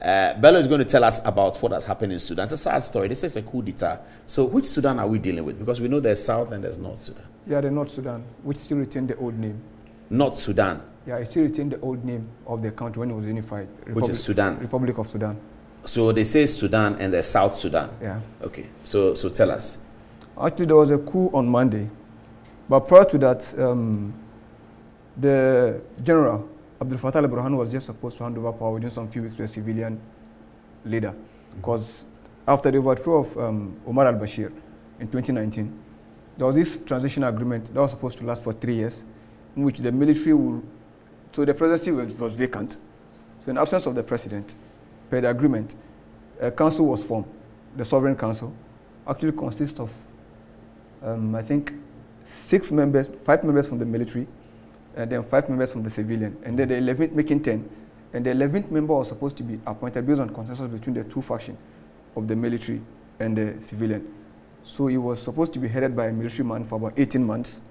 Bello is going to tell us about what has happened in Sudan. It's a sad story. This is a coup d'etat. So which Sudan are we dealing with? Because we know there's South and there's North Sudan. Yeah, the North Sudan, which still retained the old name. North Sudan? Yeah, it still retained the old name of the country when it was unified. Which is Sudan? Republic of Sudan. So they say Sudan and there's South Sudan? Yeah. Okay, so tell us. Actually, there was a coup on Monday. But prior to that, the general, Abdel Fattah al-Burhan, was just supposed to hand over power within some few weeks to a civilian leader. Because after the overthrow of Omar al-Bashir in 2019, there was this transition agreement that was supposed to last for 3 years, in which the military will, so the presidency was vacant. So in absence of the president, per the agreement, a council was formed, the Sovereign Council, actually consists of, I think, 5 members from the military, and then 5 members from the civilian, and then the 11th making 10. And the 11th member was supposed to be appointed based on consensus between the two factions of the military and the civilian. So he was supposed to be headed by a military man for about 18 months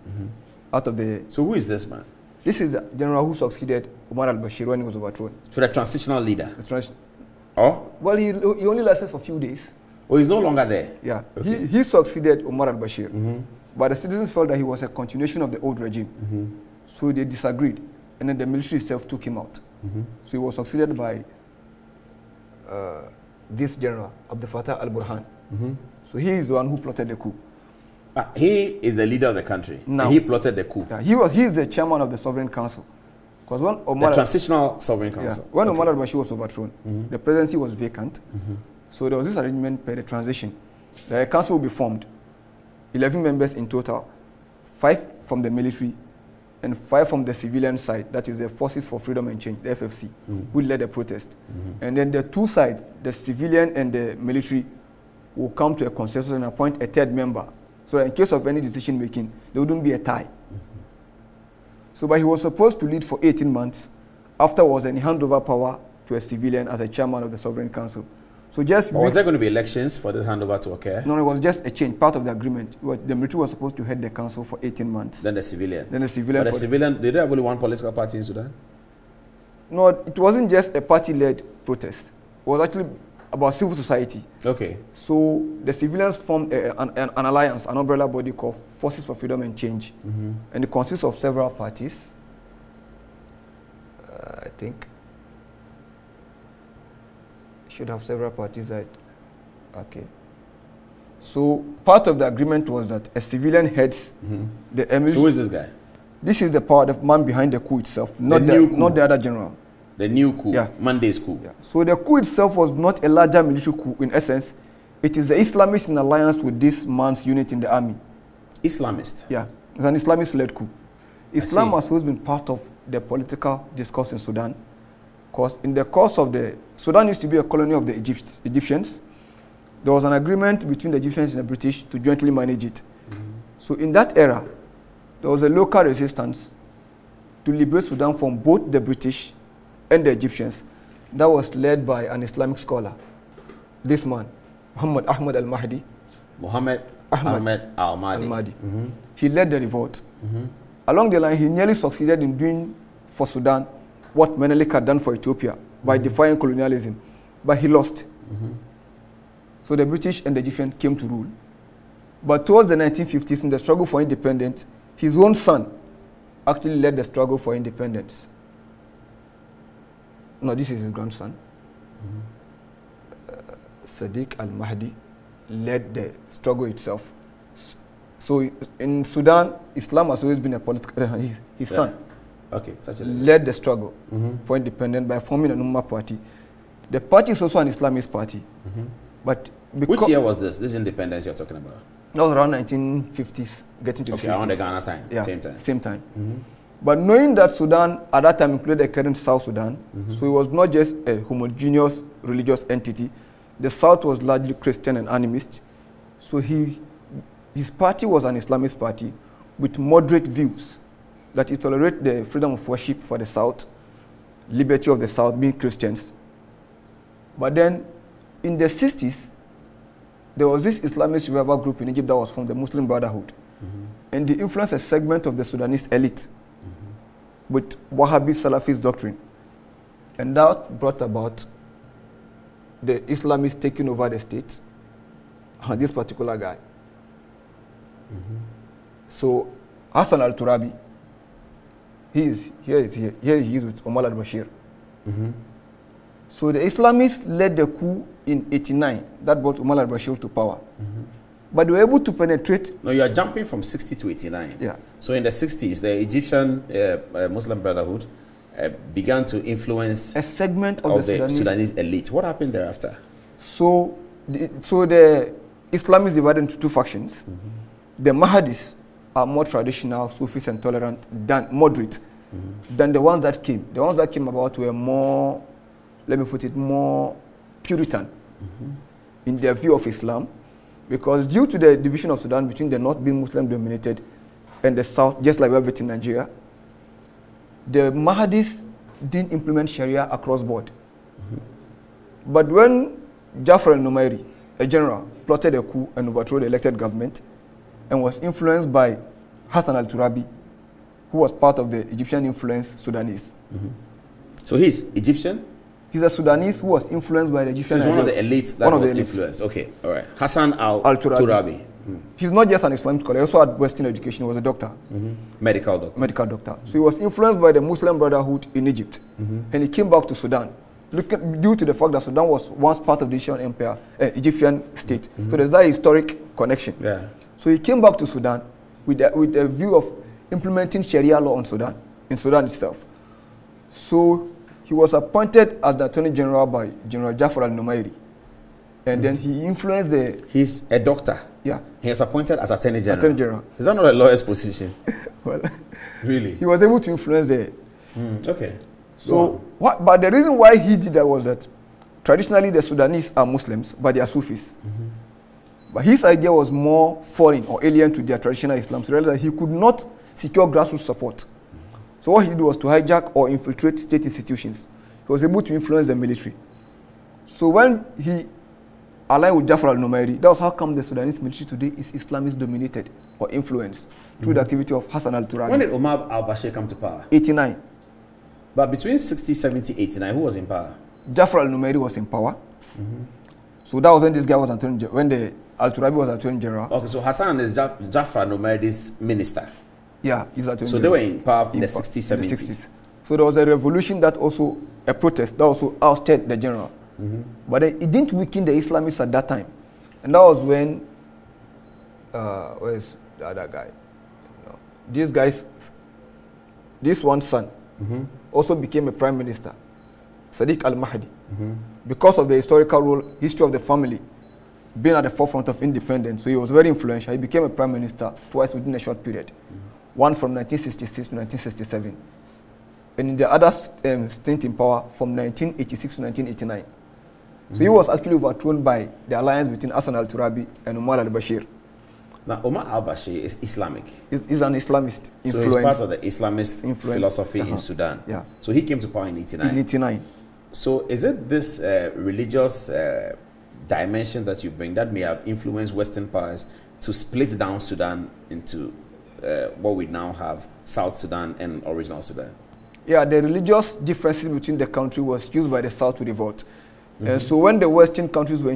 out of the... So who is this man? This is the general who succeeded Omar al-Bashir when he was overthrown. So the transitional leader? Oh? Well, he only lasted for a few days. Oh, he's no longer there? Yeah. Okay. He succeeded Omar al-Bashir. But the citizens felt that he was a continuation of the old regime. So they disagreed. And then the military itself took him out. So he was succeeded by this general, Abdel Fattah al-Burhan. So he is the one who plotted the coup. He is the leader of the country. Now, he plotted the coup. Yeah, he is the chairman of the Sovereign Council. Because when Omar the transitional Sovereign Council. Yeah, when Omar al-Bashir was overthrown, the presidency was vacant. So there was this arrangement per the transition that a council will be formed, 11 members in total, 5 from the military and 5 from the civilian side, that is the Forces for Freedom and Change, the FFC, who led the protest. And then the two sides, the civilian and the military, will come to a consensus and appoint a 3rd member. So in case of any decision making, there wouldn't be a tie. So but he was supposed to lead for 18 months. Afterwards, and he handed over power to a civilian as a chairman of the Sovereign Council. So just... Was there going to be elections for this handover to occur? No, it was just a change, part of the agreement. The military was supposed to head the council for 18 months. Then the civilian? Then the civilian... But the civilian, did they have only one political party in Sudan? No, it wasn't just a party-led protest. It was actually about civil society. Okay. So the civilians formed an alliance, an umbrella body called Forces for Freedom and Change. And it consists of several parties. I think should have several parties. Okay. So part of the agreement was that a civilian heads the emir. So who is this guy? This is the man behind the coup itself, not the other general. The new coup, yeah. Monday's coup. Yeah. So the coup itself was not a larger military coup in essence. It is the Islamists in alliance with this man's unit in the army. Islamist? Yeah, it's an Islamist-led coup. Islam has always been part of the political discourse in Sudan. Because in the course of Sudan used to be a colony of the Egyptians. There was an agreement between the Egyptians and the British to jointly manage it. So in that era, there was a local resistance to liberate Sudan from both the British and the Egyptians. That was led by an Islamic scholar, this man, Muhammad Ahmad Al-Mahdi. Muhammad Ahmad Al-Mahdi. He led the revolt. Along the line, he nearly succeeded in doing for Sudan what Menelik had done for Ethiopia by defying colonialism, but he lost. So the British and the Egyptians came to rule. But towards the 1950s, in the struggle for independence, his own son actually led the struggle for independence. No, this is his grandson. Sadiq Al-Mahdi led the struggle itself. So in Sudan, Islam has always been a political... his son led the struggle for independence by forming an Ummah party. The party is also an Islamist party. But which year was this independence you're talking about? That was around 1950s, getting to the 60s. Around the Ghana time, yeah, same time. But knowing that Sudan, at that time, included the current South Sudan, so it was not just a homogeneous religious entity. The South was largely Christian and animist. So his party was an Islamist party with moderate views, that it tolerated the freedom of worship for the South, liberty of the South, being Christians. But then, in the 60s, there was this Islamist revival group in Egypt that was from the Muslim Brotherhood. And they influenced a segment of the Sudanese elite with Wahhabi Salafist doctrine. And that brought about the Islamists taking over the state, and this particular guy. So Hassan al-Turabi, here he is with Omar al-Bashir. So the Islamists led the coup in 89 that brought Omar al-Bashir to power. But they were able to penetrate. No, you are jumping from 60 to 89. Yeah. So in the 60s, the Egyptian Muslim Brotherhood began to influence a segment of the Sudanese elite. What happened thereafter? So the Islamists divided into two factions. The Mahdis are more traditional, Sufis and tolerant, than moderate, than the ones that came. The ones that came about were more, let me put it, more Puritan in their view of Islam, because due to the division of Sudan between the north being Muslim dominated and the south, just like we have it in Nigeria, the Mahdis didn't implement Sharia across board. But when Jafar al-Numairi, a general, plotted a coup and overthrew the elected government and was influenced by Hassan al-Turabi, who was part of the Egyptian-influenced Sudanese. So he's Egyptian? He's a Sudanese who was influenced by the Egyptian. So he's one of the elites that was influenced. Okay, all right. Hassan al-Turabi. He's not just an Islamic scholar, he also had Western education. He was a doctor. Medical doctor. Medical doctor. So he was influenced by the Muslim Brotherhood in Egypt. And he came back to Sudan, due to the fact that Sudan was once part of the Egyptian empire, Egyptian state. So there's that historic connection. Yeah. So he came back to Sudan with a view of implementing Sharia law in Sudan itself. So he was appointed as the Attorney General by General Jafar al-Numairi. And then he influenced the... He's a doctor. Yeah. He is appointed as Attorney General. Attorney General. Is that not a lawyer's position? Well, really? He was able to influence the... Okay. So, but the reason why he did that was that traditionally the Sudanese are Muslims, but they are Sufis. But his idea was more foreign or alien to their traditional Islam. So that he could not secure grassroots support. So what he did was to hijack or infiltrate state institutions. He was able to influence the military. So when he aligned with Jafar al-Numairi, that was how come the Sudanese military today is Islamist dominated or influenced through the activity of Hassan al-Turabi. When did Omar al-Bashir come to power? 89. But between 60, 70, 89, who was in power? Jafar al-Numairi was in power. So that was when this guy was Attorney General, when the Al-Turabi was Attorney General. Okay, so Hassan is Jafar al-Numairi's minister. Yeah, he's Attorney General. So they were in power in the 60s, 70s. So there was a revolution that also, a protest, that also ousted the general. But it didn't weaken the Islamists at that time. And that was when, where's the other guy? No. This one's son also became a prime minister, Sadiq Al-Mahdi, because of the historical history of the family being at the forefront of independence. So he was very influential. He became a prime minister twice within a short period. One from 1966 to 1967. And in the other stint in power from 1986 to 1989. So he was actually overthrown by the alliance between Hassan al-Turabi and Omar al-Bashir. Now, Omar al-Bashir is Islamic. He's an Islamist influence. So he's part of the Islamist philosophy in Sudan. Yeah. So he came to power in 89. In 89. So is it this religious dimension that you bring that may have influenced Western powers to split down Sudan into what we now have, South Sudan and original Sudan? Yeah, the religious differences between the country was used by the South to revolt. So when the Western countries were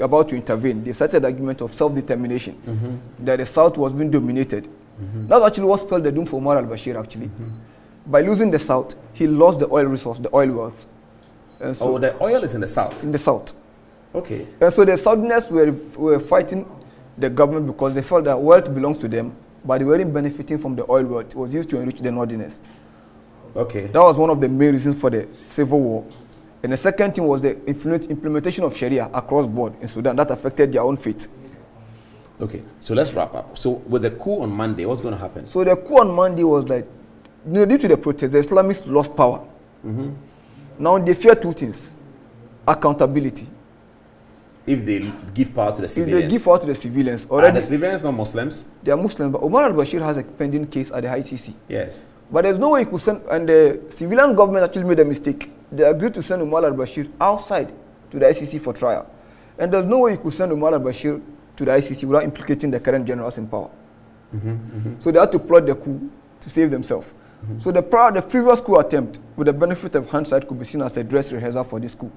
about to intervene, they started the argument of self-determination, that the South was being dominated. That's actually what spelled the doom for Omar al-Bashir, actually. By losing the South, he lost the oil resource, the oil wealth. So the oil is in the South? In the South. Okay. And so the Southerners were fighting the government because they felt that wealth belongs to them, but they weren't benefiting from the oil wealth. It was used to enrich the Northerners. Okay. That was one of the main reasons for the civil war. And the second thing was the implementation of Sharia across board in Sudan that affected their own faith. Okay, so let's wrap up. So with the coup on Monday, what's going to happen? So the coup on Monday was like, due to the protests, the Islamists lost power. Now they fear two things: accountability. If they give power to the civilians. If they give power to the civilians. Are the civilians not Muslims? They are Muslims, but Omar al-Bashir has a pending case at the ICC. Yes. But there's no way you could send, and the civilian government actually made a mistake. They agreed to send Omar al-Bashir outside to the ICC for trial. And there's no way you could send Omar al-Bashir to the ICC without implicating the current generals in power. So they had to plot the coup to save themselves. So the previous coup attempt, with the benefit of hindsight, could be seen as a dress rehearsal for this coup.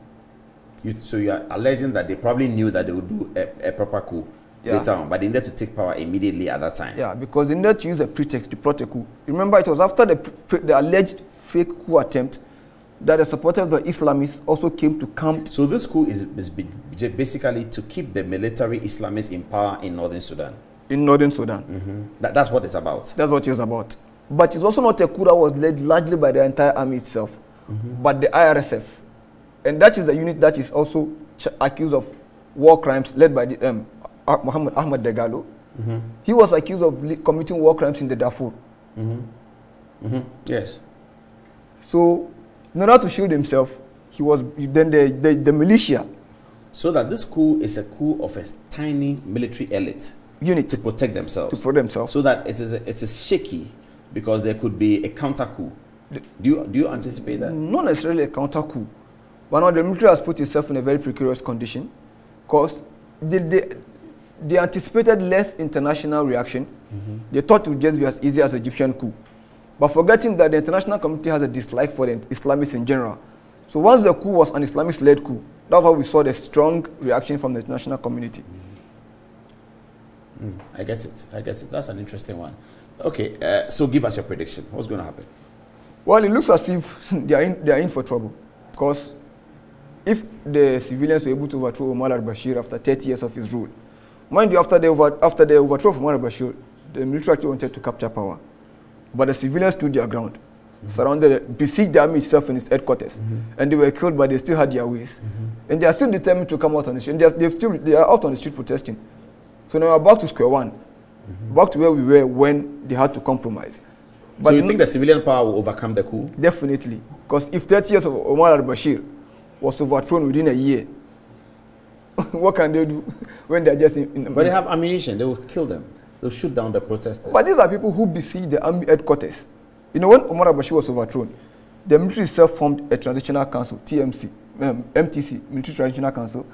So you are alleging that they probably knew that they would do a proper coup later on, but they needed to take power immediately at that time. Yeah, because they needed to use a pretext to plot a coup. Remember, it was after the alleged fake coup attempt that the supporters of the Islamists also came to camp. So this coup is basically to keep the military Islamists in power in northern Sudan. In northern Sudan. That's what it's about. That's what it's about. But it's also not a coup that was led largely by the entire army itself, but the IRSF. And that is a unit that is also accused of war crimes led by the, Muhammad Ahmad Dagalo. He was accused of committing war crimes in the Darfur. Yes. So, in order to shield himself, he was then the militia. So that this coup is a coup of a tiny military elite Unit to protect themselves. To protect themselves. So that it is shaky because there could be a counter coup. Do you anticipate that? Not necessarily a counter coup. But now the military has put itself in a very precarious condition because they anticipated less international reaction. They thought it would just be as easy as Egyptian coup. But forgetting that the international community has a dislike for the Islamists in general. So once the coup was an Islamist-led coup, that's why we saw the strong reaction from the international community. I get it. That's an interesting one. Okay, so give us your prediction. What's going to happen? Well, it looks as if they are in for trouble. Because if the civilians were able to overthrow Omar al-Bashir after 30 years of his rule, mind you, after the overthrow of Omar al-Bashir, the military actually wanted to capture power. But the civilians stood their ground, surrounded, besieged the army itself in its headquarters, and they were killed, but they still had their ways. And they are still determined to come out on the street. And they are out on the street protesting. So now we're back to square one, back to where we were when they had to compromise. But so you think the civilian power will overcome the coup? Definitely. Because if 30 years of Omar al-Bashir was overthrown within a year, what can they do when they're just in But they have ammunition. They will kill them. They'll shoot down the protesters. But these are people who besieged the army headquarters. You know, when Omar al-Bashir was overthrown, the military itself formed a transitional council, MTC, Military Transitional Council,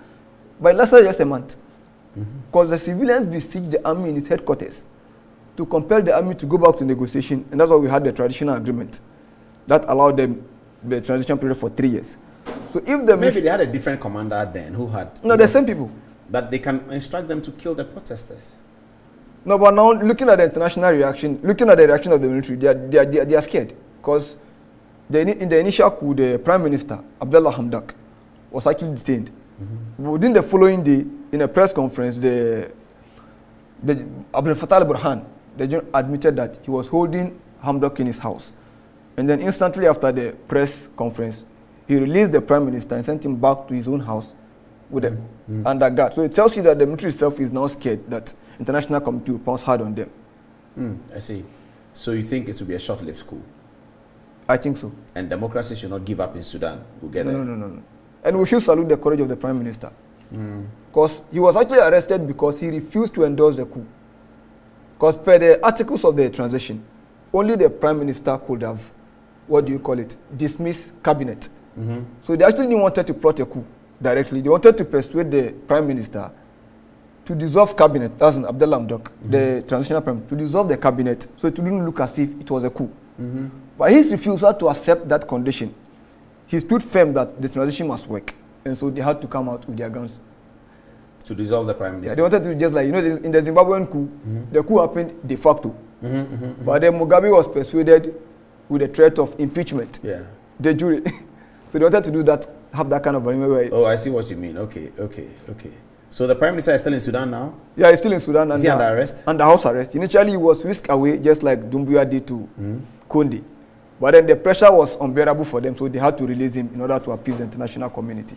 but it lasted just a month. Because the civilians besieged the army in its headquarters to compel the army to go back to negotiation, and that's why we had the traditional agreement that allowed them the transition period for 3 years. So if the maybe they had a different commander then who had the same people that they can instruct them to kill the protesters. No, but now looking at the international reaction, looking at the reaction of the military, they are scared because in the initial coup, the Prime Minister Abdullah Hamdok was actually detained. Within the following day, in a press conference, the Abdel Fattah al-Burhan, the general, admitted that he was holding Hamdok in his house, and then instantly after the press conference, he released the Prime Minister and sent him back to his own house with under guard. So it tells you that the military itself is now scared that international community will pounce hard on them. I see. So you think it will be a short-lived coup? I think so. And democracy should not give up in Sudan. We'll get there. No. And we should salute the courage of the Prime Minister. Because he was actually arrested because he refused to endorse the coup. Because per the articles of the transition, only the Prime Minister could have, dismissed cabinet. So they actually wanted to plot a coup directly. They wanted to persuade the Prime Minister to dissolve cabinet, that's Abdullah Hamdok, the transitional prime, to dissolve the cabinet so it wouldn't look as if it was a coup. But his refusal to accept that condition, he stood firm that the transition must work. And so they had to come out with their guns. To dissolve the Prime Minister? Yeah, they wanted to just like, in the Zimbabwean coup, the coup happened de facto. But then Mugabe was persuaded with the threat of impeachment. The jury. So they wanted to do that, have that kind of arrangement. Oh, I see what you mean. Okay. So the Prime Minister is still in Sudan now? Yeah, he's still in Sudan. Is he under arrest? Under house arrest. Initially, he was whisked away, just like Doumbouya did to Kondi. But then the pressure was unbearable for them, so they had to release him in order to appease the international community.